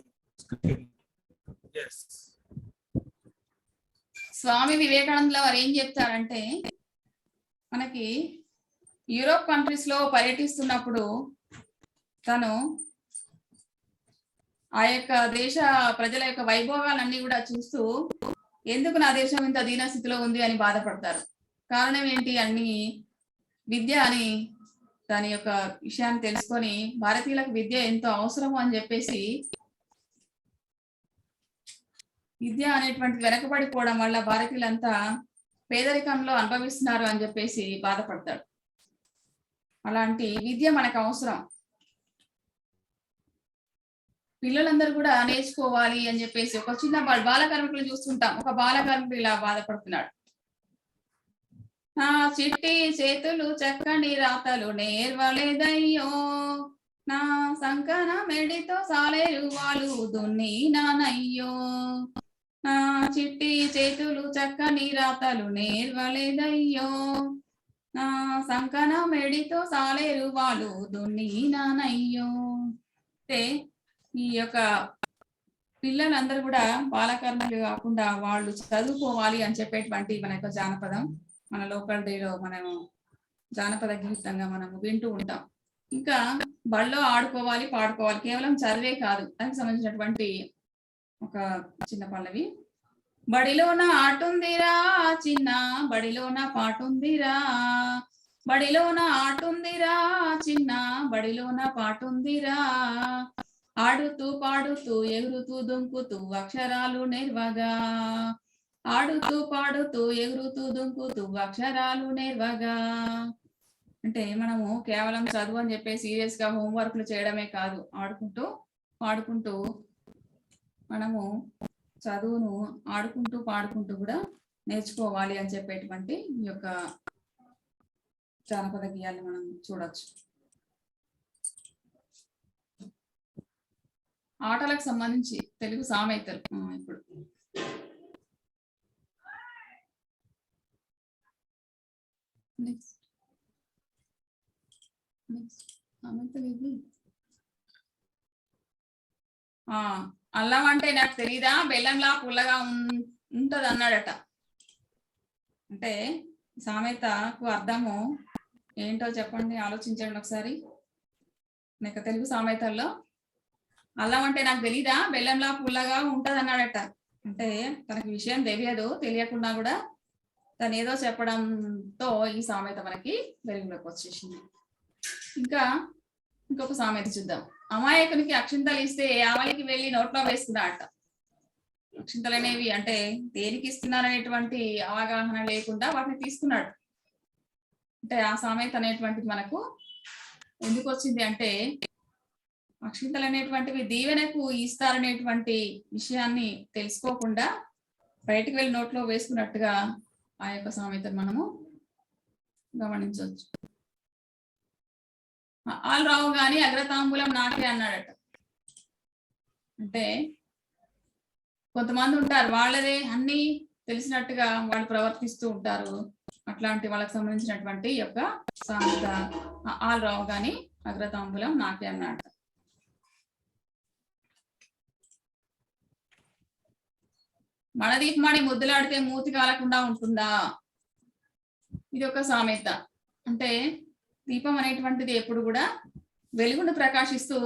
స్వామి వివేకానందుల వారు ఏం చెప్తారంటే మనకి యూరోప్ కంట్రీస్ లో పర్యటిస్తున్నప్పుడు తను ఆ యొక్క దేశ ప్రజల యొక్క వైభోగాలన్నీ కూడా చూస్తూ ఎందుకు నా దేశం ఇంత దీనస్థితిలో ఉంది అని బాధపడతారు. కారణం ఏంటి, అన్ని విద్య అని దాని యొక్క విషయాన్ని తెలుసుకొని భారతీయులకు విద్య ఎంతో అవసరము అని చెప్పేసి విద్య అనేటువంటి వెనకబడిపోవడం వల్ల భారతీయులంతా పేదరికంలో అనుభవిస్తున్నారు అని చెప్పేసి బాధపడతాడు. అలాంటి విద్య మనకు అవసరం, పిల్లలందరూ కూడా నేర్చుకోవాలి అని చెప్పేసి ఒక చిన్న బాల కార్మికులు చూస్తుంటాం. ఒక బాల కార్మికుడు ఇలా బాధపడుతున్నాడు. నా చిట్టి చేతులు చక్కని రాతలు నేర్వలేదయ్యో, నా సంకన మెడితో సాలేరు వాళ్ళు దున్ని నానయ్యో, నా చిట్టి చేతులు చక్కని రాతలు నేర్వలేదయ్యో, నా సంకన మెడితో సాలేరు వాళ్ళు దున్ని నానయ్యో. అంటే ఈ యొక్క పిల్లలందరూ కూడా బాలకర్మలు కాకుండా వాళ్ళు చదువుకోవాలి అని చెప్పేటువంటి మన యొక్క జానపదం, మన లోకల్ డేలో మనం జానపద గీతంగా మనం వింటూ ఉంటాం. ఇంకా బళ్ళో ఆడుకోవాలి పాడుకోవాలి, కేవలం చదివే కాదు, దానికి సంబంధించినటువంటి ఒక చిన్న పల్లవి. బడిలోన ఆటుందిరా చిన్న బడిలోన పాటుందిరా, బడిలోన ఆటుందిరా చిన్న బడిలోన పాటుందిరా, ఆడుతూ పాడుతూ ఎగురుతూ దుంకుతూ అక్షరాలు నేర్వగా, ఆడుతూ పాడుతూ ఎగురుతూ దుంకుతూ అక్షరాలు నేర్వగా. అంటే మనము కేవలం చదువు అని చెప్పి సీరియస్ గా హోంవర్క్లు చేయడమే కాదు, ఆడుకుంటూ పాడుకుంటూ మనము చదువును ఆడుకుంటూ పాడుకుంటూ కూడా నేర్చుకోవాలి అని చెప్పేటువంటి ఈ యొక్క జానపద గేయాన్ని మనం చూడొచ్చు. ఆటలకు సంబంధించి తెలుగు సామెతలు ఇప్పుడు సామెతలు ఇది. అల్లం అంటే నాకు తెలీదా, బెల్లంలా పుల్లగా ఉంటది అన్నాడట. అంటే సామెతకు అర్థము ఏంటో చెప్పండి, ఆలోచించండి ఒకసారి. తెలుగు సామెతల్లో అల్లం అంటే నాకు తెలీదా, బెల్లంలా పుల్లగా ఉంటది అన్నాడట. అంటే తనకి విషయం తెలియదు, తెలియకుండా కూడా తను ఏదో చెప్పడంతో ఈ సామెత మనకి వెలుగులోకి వచ్చేసింది. ఇంకొక సామెత చూద్దాం. అమాయకునికి అక్షింతలు ఇస్తే ఆవలికి వెళ్ళి నోట్లో వేసుకున్నాడట. అక్షింతలు అనేవి అంటే దేనికి ఇస్తున్నారనేటువంటి అవగాహన లేకుండా వాటిని తీసుకున్నాడు. అంటే ఆ సామెత అనేటువంటిది మనకు ఎందుకు వచ్చింది అంటే, అక్షింతలు అనేటువంటివి దీవెనకు ఇస్తారనేటువంటి విషయాన్ని తెలుసుకోకుండా బయటికి వెళ్ళి నోట్లో వేసుకున్నట్టుగా ఆ యొక్క సామెతను మనము గమనించవచ్చు. ఆలు రావు గాని అగ్రతాంబూలం నాకే అన్నాడట. అంటే కొంతమంది ఉంటారు, వాళ్ళదే అన్ని తెలిసినట్టుగా వాళ్ళు ప్రవర్తిస్తూ ఉంటారు. అట్లాంటి వాళ్ళకి సంబంధించినటువంటి యొక్క సామెత ఆలు రావు గాని అగ్రతాంబూలం నాకే అన్నాడట. మన దీపమాని ముద్దులాడితే మూతి కాలకుండా ఉంటుందా, ఇది ఒక సామెత. అంటే దీపం అనేటువంటిది ఎప్పుడు కూడా వెలుగును ప్రకాశిస్తూ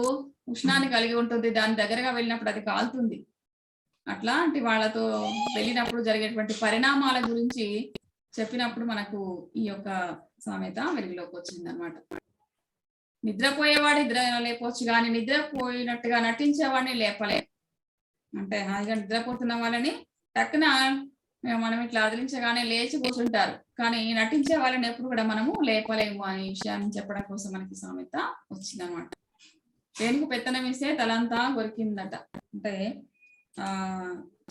ఉష్ణాన్ని కలిగి ఉంటుంది. దాని దగ్గరగా వెళ్ళినప్పుడు అది కాలుతుంది. అట్లాంటి వాళ్ళతో వెళ్ళినప్పుడు జరిగేటువంటి పరిణామాల గురించి చెప్పినప్పుడు మనకు ఈ యొక్క సామెత వెలుగులోకి వచ్చింది అనమాట. నిద్రపోయేవాడి నిద్ర లేపవచ్చు కానీ నిద్రపోయినట్టుగా నటించేవాడిని లేపలే. అంటే హాయిగా నిద్రపోతున్న వాళ్ళని టక్కున మనం ఇట్లా అదిలించగానే లేచి కూర్చుంటారు, కానీ నటించే వాళ్ళని ఎప్పుడు కూడా మనము లేపలేము అనే విషయాన్ని చెప్పడం కోసం మనకి సామెత వచ్చిందనమాట. దేనికి పెత్తనం ఇస్తే తలంతా కొరికిందట. అంటే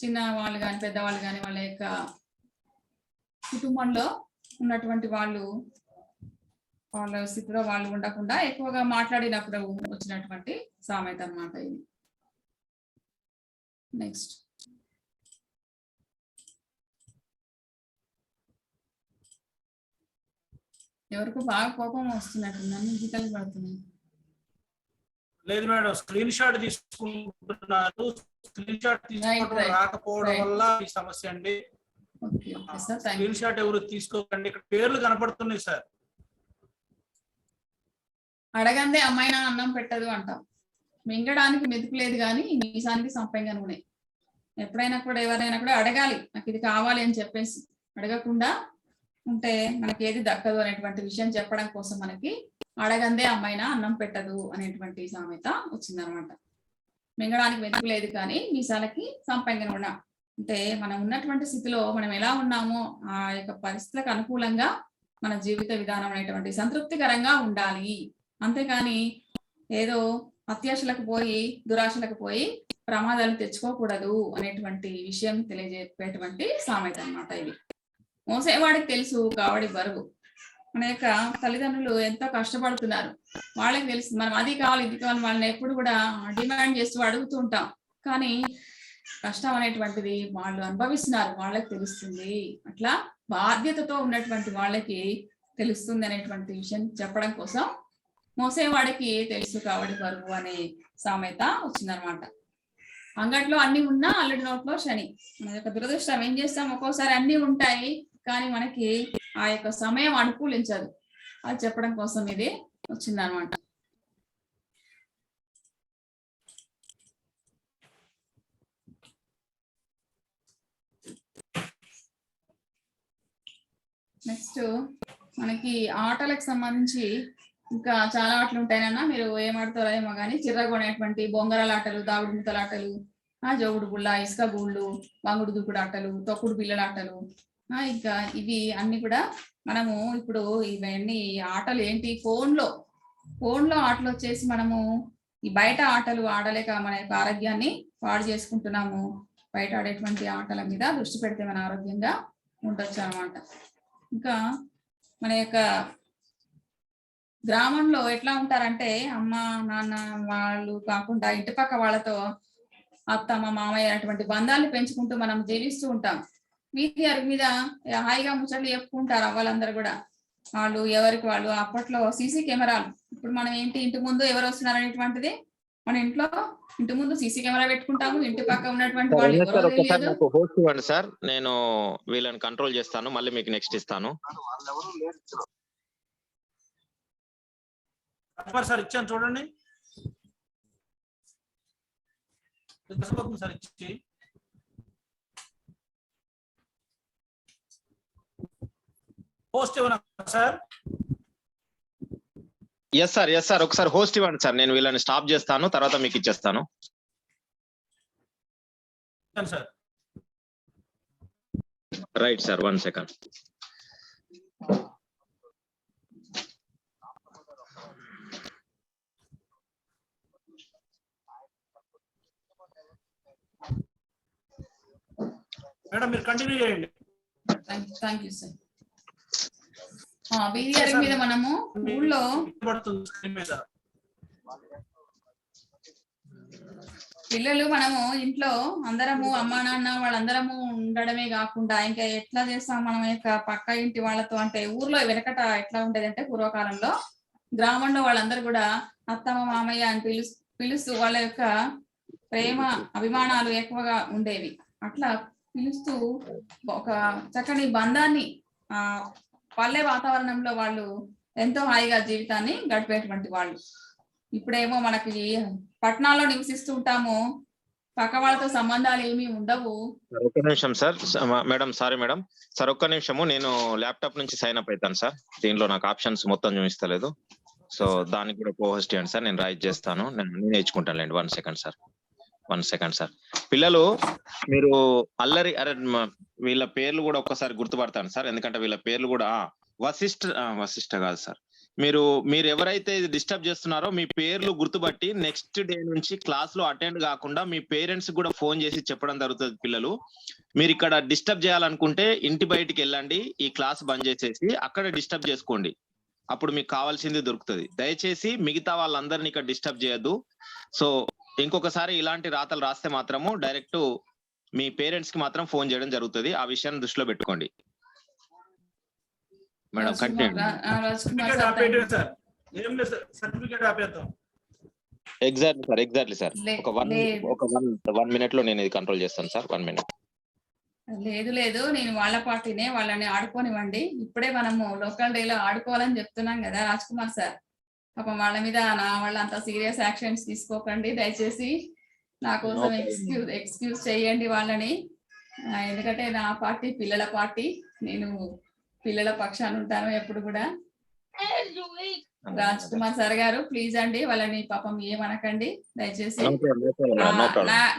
చిన్న వాళ్ళు కానీ పెద్దవాళ్ళు కానీ వాళ్ళ యొక్క కుటుంబంలో ఉన్నటువంటి వాళ్ళు వాళ్ళ స్థితిలో వాళ్ళు ఉండకుండా ఎక్కువగా మాట్లాడినప్పుడు వచ్చినటువంటి సామెత అన్నమాట ఇది. నెక్స్ట్ ఎవరికి బాగా కోపం వస్తున్నట్టుందని గీతలు పడుతున్నాయి. లేదు మేడం, స్క్రీన్ షాట్ తీసుకుంటున్నారు. స్క్రీన్ షాట్ తీసుకోవడం రాకపోవడం వల్ల ఈ సమస్య అండి. స్క్రీన్ షాట్ ఎవరు తీసుకోకండి. ఇక్కడ పేర్లు కనపడుతున్నాయి సార్. అడగందే అమ్మాయినా అన్నం పెట్టదు అంటాం. మింగడానికి మెతుకులేదు కానీ మీసానికి సంపంగా నూనె. ఎప్పుడైనా కూడా ఎవరైనా కూడా అడగాలి, నాకు ఇది కావాలి అని చెప్పేసి. అడగకుండా ఉంటే మనకి ఏది దక్కదు అనేటువంటి విషయం చెప్పడం కోసం మనకి అడగందే అమ్మాయినా అన్నం పెట్టదు అనేటువంటి సామెత వచ్చిందనమాట. మింగడానికి వెతుకులేదు కానీ మీసాలకి సంపంగా నూనె. అంటే మనం ఉన్నటువంటి స్థితిలో మనం ఎలా ఉన్నామో ఆ యొక్క పరిస్థితులకు అనుకూలంగా మన జీవిత విధానం అనేటువంటి సంతృప్తికరంగా ఉండాలి. అంతేకాని ఏదో అత్యాశలకు పోయి దురాశలకు పోయి ప్రమాదాలు తెచ్చుకోకూడదు అనేటువంటి విషయం తెలియజేపేటువంటి సామెత అన్నమాట ఇది. మోసేవాడికి తెలుసు కావడి బరువు. మన యొక్క తల్లిదండ్రులు ఎంతో కష్టపడుతున్నారు, వాళ్ళకి తెలుసు మనం అది కావాలి ఇది కావాలి, వాళ్ళని ఎప్పుడు కూడా డిమాండ్ చేస్తూ అడుగుతూ ఉంటాం. కానీ కష్టం అనేటువంటిది వాళ్ళు అనుభవిస్తున్నారు, వాళ్ళకి తెలుస్తుంది. అట్లా బాధ్యతతో ఉన్నటువంటి వాళ్ళకి తెలుస్తుంది అనేటువంటి విషయం చెప్పడం కోసం మోసేవాడికి తెలుసు కావడి బరువు అనే సామెత వచ్చిందనమాట. అంగట్లో అన్ని ఉన్నా అల్లుడి నోట్లో శని. మన యొక్క దురదృష్టం ఏం చేస్తాం, ఒక్కోసారి అన్ని ఉంటాయి కానీ మనకి ఆ యొక్క సమయం అనుకూలించదు. అది చెప్పడం కోసం ఇది వచ్చిందనమాట. నెక్స్ట్ మనకి ఆటలకు సంబంధించి ఇంకా చాలా ఆటలు ఉంటాయన్నా, మీరు ఏం ఆడతారో ఏమో కానీ చిర్రగొనేటువంటి బొంగరాల ఆటలు, దాగుడు ముతల ఆటలు, జోగుడు గుళ్ళ, ఇసుక గూళ్ళు, వంగుడు దూకుడు ఆటలు, తొక్కుడు పిల్లల ఆటలు, ఇంకా ఇవి అన్ని కూడా మనము ఇప్పుడు ఇవన్నీ ఆటలు ఏంటి ఫోన్లో ఆటలు వచ్చేసి మనము ఈ బయట ఆటలు ఆడలేక మన యొక్క ఆరోగ్యాన్ని పాడు చేసుకుంటున్నాము. బయట ఆడేటువంటి ఆటల మీద దృష్టి పెడితే మన ఆరోగ్యంగా ఉండొచ్చు అన్నమాట. ఇంకా మన యొక్క గ్రామంలో ఎట్లా ఉంటారంటే అమ్మ నాన్న వాళ్ళు కాకుండా ఇంటి పక్క వాళ్ళతో అత్తమ్మ మామయ్య అటువంటి బంధాలు పెంచుకుంటూ మనం జీవిస్తూ ఉంటాం. వీధి అరుగు మీద హాయిగా ముచ్చట్లు చెప్పుకుంటారు వాళ్ళందరూ కూడా. వాళ్ళు ఎవరికి వాళ్ళు అప్పట్లో సీసీ కెమెరాలు, ఇప్పుడు మనం ఏంటి ఇంటి ముందు ఎవరు వస్తున్నారు అనేటువంటిది మన ఇంటి ముందు సీసీ కెమెరా పెట్టుకుంటాము. ఇంటి పక్క ఉన్నటువంటి వాళ్ళు ఎవరో తెలియదు. హోస్ట్ ఇవ్వండి సార్, నేను వీళ్ళని కంట్రోల్ చేస్తాను, మళ్ళీ మీకు నెక్స్ట్ ఇస్తాను. సార్ ఇచ్చాను చూడండి సార్ ఇచ్చి. హోస్ట్ ఇవ్వనా సార్? ఎస్ సార్ ఒకసారి హోస్ట్ ఇవ్వండి సార్, నేను వీళ్ళని స్టాప్ చేస్తాను, తర్వాత మీకు ఇచ్చేస్తాను. Sir right sir, 1 second. Madam మీరు కంటిన్యూ చేయండి. Thank you sir. వీధి అరుగు మీద మనము ఊళ్ళో పిల్లలు మనము ఇంట్లో అందరము అమ్మా నాన్న వాళ్ళందరము ఉండడమే కాకుండా ఇంకా ఎట్లా చేస్తాం మనం యొక్క పక్క ఇంటి వాళ్ళతో అంటే ఊర్లో వెనకట ఎట్లా ఉండేదంటే పూర్వకాలంలో గ్రామంలో వాళ్ళందరూ కూడా అత్తమ్మ మామయ్య అని పిలుస్తూ వాళ్ళ యొక్క ప్రేమ అభిమానాలు ఎక్కువగా ఉండేవి. అట్లా పిలుస్తూ ఒక చక్కని బంధాన్ని పల్లె వాతావరణంలో వాళ్ళు ఎంతో హాయిగా జీవితాన్ని గడిపేటువంటి వాళ్ళు. ఇప్పుడేమో మనకి పట్టణాల్లో నివసిస్తూ ఉంటాము, పక్క వాళ్ళతో సంబంధాలు ఏమీ ఉండవు. ఒక్క నిమిషం sir, madam sorry madam sir, ఒక్క నిమిషము, నేను ల్యాప్టాప్ నుంచి సైన్ అప్ అవుతాను సార్. దీనిలో నాకు ఆప్షన్స్ మొత్తం చూపిస్తలేదు, సో దానికి కూడా కోహోస్ట్ చేయండి సార్, నేను రైట్ చేస్తాను, నేను నేర్చుకుంటానులేండి. 1 సెకండ్ సార్. పిల్లలు మీరు అల్లరి వీళ్ళ పేర్లు కూడా ఒక్కసారి గుర్తుపడతాను సార్, ఎందుకంటే వీళ్ళ పేర్లు కూడా వశిష్ఠ కాదు సార్. మీరు ఎవరైతే డిస్టర్బ్ చేస్తున్నారో మీ పేర్లు గుర్తుపట్టి నెక్స్ట్ డే నుంచి క్లాస్ లో అటెండ్ కాకుండా మీ పేరెంట్స్ కూడా ఫోన్ చేసి చెప్పడం జరుగుతుంది. పిల్లలు మీరు ఇక్కడ డిస్టర్బ్ చేయాలనుకుంటే ఇంటి బయటికి వెళ్ళండి, ఈ క్లాస్ బంద్ చేసేసి అక్కడ డిస్టర్బ్ చేసుకోండి, అప్పుడు మీకు కావాల్సింది దొరుకుతుంది. దయచేసి మిగతా వాళ్ళందరినీ ఇక్కడ డిస్టర్బ్ చేయొద్దు. సో ఇంకొకసారి ఇలాంటి రాతలు రాస్తే మాత్రము డైరెక్ట్ మీ పేరెంట్స్ కి మాత్రం ఫోన్ చేయడం జరుగుతుంది, ఆ విషయాన్ని దృష్టిలో పెట్టుకోండి. Madam continue. ఎగ్జాక్ట్లీ సార్, ఒక 1 మినిట్ లో నేను ఇది కంట్రోల్ చేస్తాను సార్. 1 మినిట్. లేదు నేను వాళ్ళ పార్టీనే, వాళ్ళని ఆడుకోనివ్వండి. ఇప్పుడే మనము లోకల్ డేలో ఆడుకోవాలని చెప్తున్నాం కదా రాజ్ కుమార్ సార్. పాపం వాళ్ళ మీద వాళ్ళ అంత సీరియస్ యాక్షన్స్ తీసుకోకండి దయచేసి. నా కోసం ఎక్స్క్యూజ్ చేయండి వాళ్ళని, ఎందుకంటే నా పార్టీ పిల్లల పార్టీ, నేను పిల్లల పక్షాన ఉంటాను ఎప్పుడు కూడా. రాజ్ కుమార్ సార్ గారు ప్లీజ్ అండి, వాళ్ళని పాపం ఏమనకండి దయచేసి.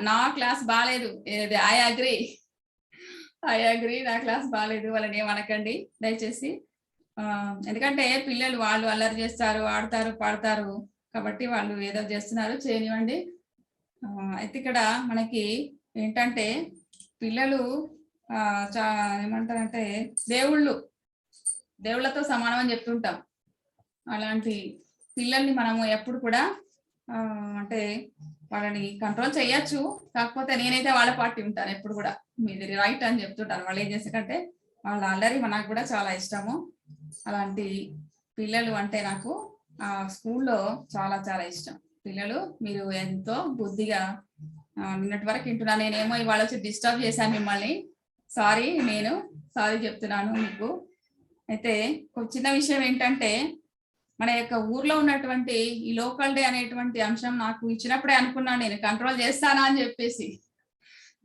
నా క్లాస్ బాగాలేదు, ఐ అగ్రీ, నా క్లాస్ బాగాలేదు, వాళ్ళని ఏమనకండి దయచేసి. ఎందుకంటే పిల్లలు వాళ్ళు అల్లరి చేస్తారు, ఆడతారు, పాడతారు, కాబట్టి వాళ్ళు ఏదో చేస్తున్నారు, చేయనివ్వండి. అయితే ఇక్కడ మనకి ఏంటంటే పిల్లలు ఏమంటారంటే దేవుళ్ళతో సమానం అని చెప్తుంటాం. అలాంటి పిల్లల్ని మనము ఎప్పుడు కూడా అంటే వాళ్ళని కంట్రోల్ చేయొచ్చు, కాకపోతే నేనైతే వాళ్ళ పార్టీ ఉంటాను ఎప్పుడు కూడా, మీది రైట్ అని చెప్తుంటాను. వాళ్ళు ఏం చేసేకంటే వాళ్ళ అల్లరి మనకు కూడా చాలా ఇష్టము. అలాంటి పిల్లలు అంటే నాకు స్కూల్లో చాలా చాలా ఇష్టం. పిల్లలు మీరు ఎంతో బుద్ధిగా, నిన్నటి వరకు వింటున్నా, నేనేమో ఇవాళ వచ్చి డిస్టర్బ్ చేశాను మిమ్మల్ని, నేను సారీ చెప్తున్నాను మీకు. అయితే ఒక చిన్న విషయం ఏంటంటే మన యొక్క ఊర్లో ఉన్నటువంటి ఈ లోకల్ డే అనేటువంటి అంశం నాకు ఇచ్చినప్పుడే అనుకున్నాను నేను కంట్రోల్ చేస్తానా అని చెప్పేసి.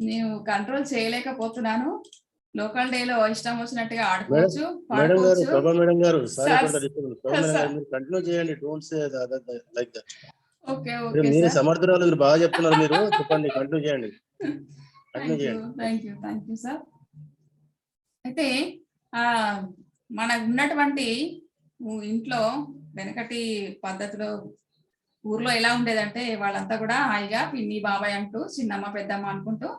నేను కంట్రోల్ చేయలేకపోతున్నాను. లోకల్ డే లో ఇష్టం వచ్చినట్టుగా ఆడుకోవచ్చు, మీరు సమర్థురాలు, మీరు బాగా చెప్తున్నారు, మీరు చెప్పండి, కంటిన్యూ చేయండి. Thank you sir. అయితే మన ఉన్నటువంటి ఇంట్లో వెనకటి పద్ధతిలో ఊర్లో ఎలా ఉండేదంటే వాళ్ళంతా కూడా హాయిగా పిన్ని బాబాయ్ అంటూ చిన్నమ్మ పెద్దమ్మ అనుకుంటూ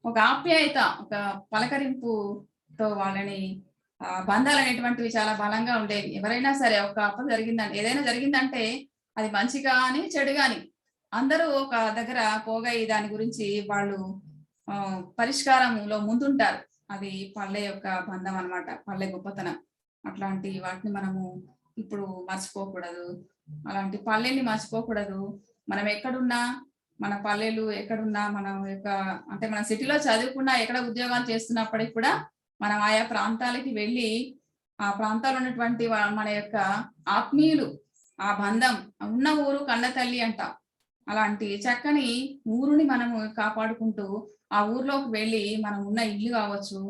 ఒక ఆప్యాయత, ఒక పలకరింపుతో వాళ్ళని బంధాలు అనేటువంటివి చాలా బలంగా ఉండేవి. ఎవరైనా సరే ఒక అప్ప జరిగిందంటే, ఏదైనా జరిగిందంటే అది మంచి కానీ చెడు కానీ అందరూ ఒక దగ్గర పోగై దాని గురించి వాళ్ళు పరిష్కారంలో ముందుంటారు. అది పల్లె యొక్క బంధం అన్నమాట, పల్లె గొప్పతనం. అట్లాంటి వాటిని మనము ఇప్పుడు మర్చిపోకూడదు. అలాంటి పల్లెని మర్చిపోకూడదు. మనం ఎక్కడున్నా, మన పల్లెలు ఎక్కడున్నా, మనం యొక్క అంటే మన సిటీలో చదువుకున్నా, ఎక్కడ ఉద్యోగాలు చేస్తున్నప్పటికి కూడా మనం ఆయా ప్రాంతాలకి వెళ్ళి ఆ ప్రాంతాల్లో ఉన్నటువంటి మన యొక్క ఆత్మీయులు, ఆ బంధం, ఉన్న ఊరు కన్న తల్లి అంటాం. అలాంటి చక్కని ఊరుని మనము కాపాడుకుంటూ ఆ ఊర్లోకి వెళ్ళి మనం ఉన్న ఇల్లు కావచ్చు,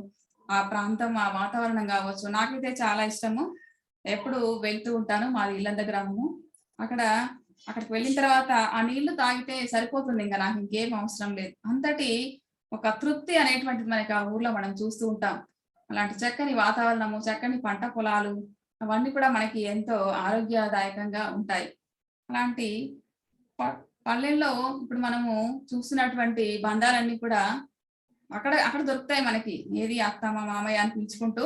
ఆ ప్రాంతం, ఆ వాతావరణం కావచ్చు, నాకైతే చాలా ఇష్టము. ఎప్పుడు వెళ్తూ ఉంటాను. మాది ఇల్లంద గ్రామము. అక్కడికి వెళ్ళిన తర్వాత ఆ నీళ్లు తాగితే సరిపోతుంది, ఇంకా నాకు ఇంకేం అవసరం లేదు. అంతటి ఒక తృప్తి అనేటువంటిది మనకి ఆ ఊర్లో మనం చూస్తూ ఉంటాం. అలాంటి చక్కని వాతావరణము, చక్కని పంట పొలాలు, అవన్నీ కూడా మనకి ఎంతో ఆరోగ్యదాయకంగా ఉంటాయి. అలాంటి పల్లెల్లో ఇప్పుడు మనము చూస్తున్నటువంటి బంధాలన్నీ కూడా అక్కడ దొరుకుతాయి మనకి. ఏది అత్తమ్మ మామయ్య అని పిలుచుకుంటూ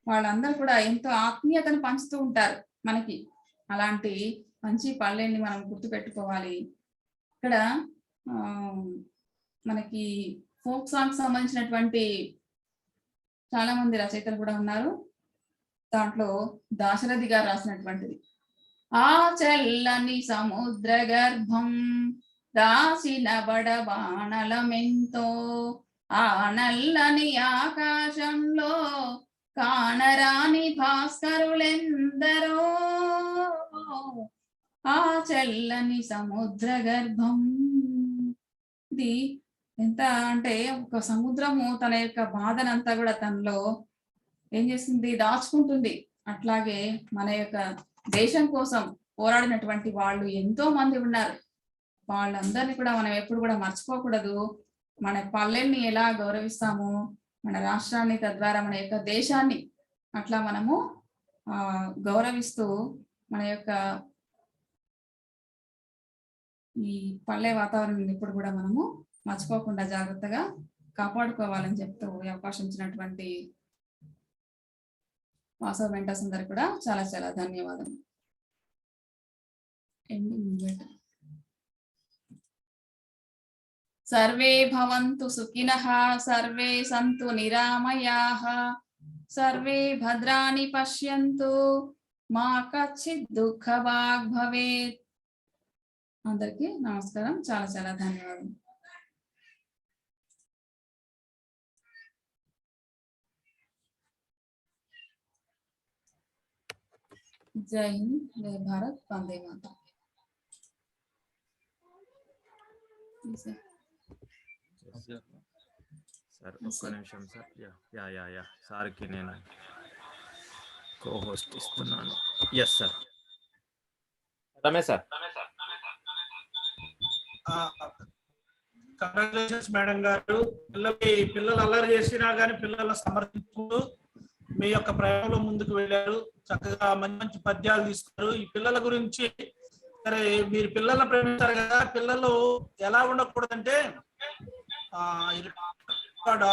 వాళ్ళందరూ కూడా ఎంతో ఆత్మీయతను పంచుతూ ఉంటారు మనకి. అలాంటి మంచి పల్లెల్ని మనం గుర్తుపెట్టుకోవాలి. ఇక్కడ మనకి ఫోక్ సాంగ్స్ సంబంధించినటువంటి చాలా మంది రచయితలు కూడా ఉన్నారు. దాంట్లో దాశరథి గారు రాసినటువంటిది, ఆ చల్లని సముద్ర గర్భం దాసిన బడబాణలమెంతో, ఆ నల్లని ఆకాశంలో కానరాని భాస్కరులెందరో, ఆ చల్లని సముద్ర గర్భం. ఇది ఎంత అంటే ఒక సముద్రము తన యొక్క బాధనంతా కూడా తనలో ఏం చేస్తుంది, దాచుకుంటుంది. అట్లాగే మన యొక్క దేశం కోసం పోరాడినటువంటి వాళ్ళు ఎంతో మంది ఉన్నారు. వాళ్ళందరినీ కూడా మనం ఎప్పుడు కూడా మర్చిపోకూడదు. మన పల్లెల్ని ఎలా గౌరవిస్తామో, మన రాష్ట్రాన్ని, తద్వారా మన యొక్క దేశాన్ని అట్లా మనము గౌరవిస్తూ మన యొక్క ఈ పల్లె వాతావరణం ఇప్పుడు కూడా మనము మర్చిపోకుండా జాగ్రత్తగా కాపాడుకోవాలని చెప్తూ ఈ అవకాశం ఇచ్చినటువంటి వాసవ్ మెంటర్స్ అందరికి కూడా చాలా చాలా ధన్యవాదాలు. సర్వే భవంతు సుఖినః, సర్వే సంతు నిరామయాః, సర్వే భద్రాణి పశ్యంతు, మా కచ్చిత్ దుఃఖభాగ్ భవేత్. అందరికీ నమస్కారం, చాలా చాలా ధన్యవాదాలు. జై హింద్, జై భారత్, వందే మాతరం. సార్ ఒక్క నిమిషం సార్. యా సార్కి నేను కో-హోస్ట్ ఇస్తున్నాను. Yes sir. Ramesh sir. Congratulations madam గారు. పిల్లలు అల్లరి చేసినా కానీ పిల్లలను సమర్థించుకుంటూ మీ యొక్క ప్రయాణంలో ముందుకు వెళ్ళారు. చక్కగా మంచి మంచి పద్యాలు తీసుకున్నారు. ఈ పిల్లల గురించి, సరే మీరు పిల్లల్ని ప్రేమిస్తారు కదా, పిల్లలు ఎలా ఉండకూడదంటే తర్వాత